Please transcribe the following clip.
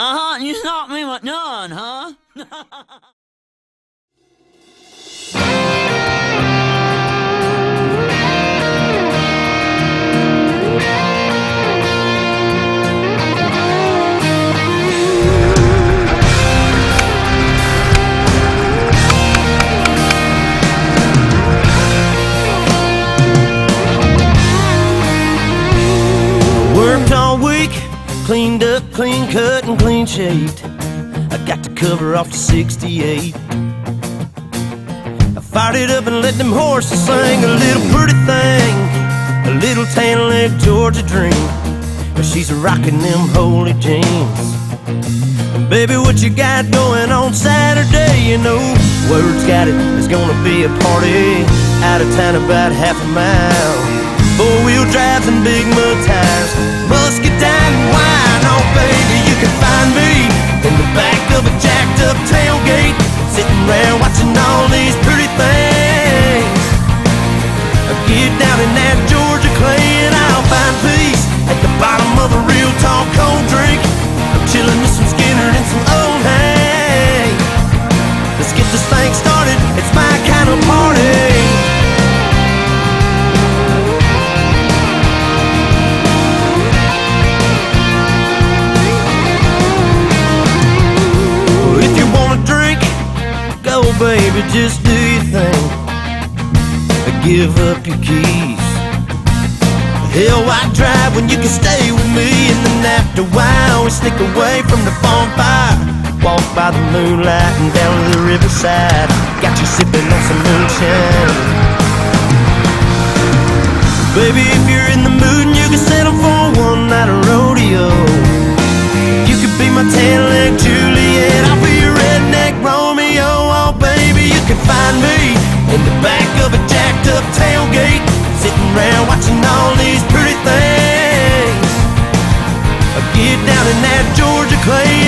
You knocked me with none, huh? Worked all week, cleaned up, clean cut, and clean shaved. I got the cover off the 68. I fired it up and let them horses sing. A little pretty thing, a little tan leg Georgia dream. But she's rocking them holy jeans. And baby, what you got going on Saturday? You know, word's got it, there's gonna be a party out of town about half a mile. Four-wheel drives and big mud tires, muscadine and wine. Oh baby, you can find me in the back of a jacked up tailgate, sitting around watching all these pretty things. I get down in that Georgia clay and I'll find peace at the bottom of a real tall cold drink. I'm chilling with some Skinner and some old hay. Let's get this thing started, it's my kind of party. Baby, just do your thing, give up your keys. Hell, why drive when you can stay with me? And then after a while we sneak away from the bonfire, walk by the moonlight and down to the riverside. Got you sipping on some moonshine. Baby, if you're in the mood and you can settle for one night of rodeo, you could be my tan-leg Juliet, I'll be your redneck Romeo. Oh baby, you can find me in the back of a jacked up tailgate, sitting around watching all these pretty things. I get down in that Georgia clay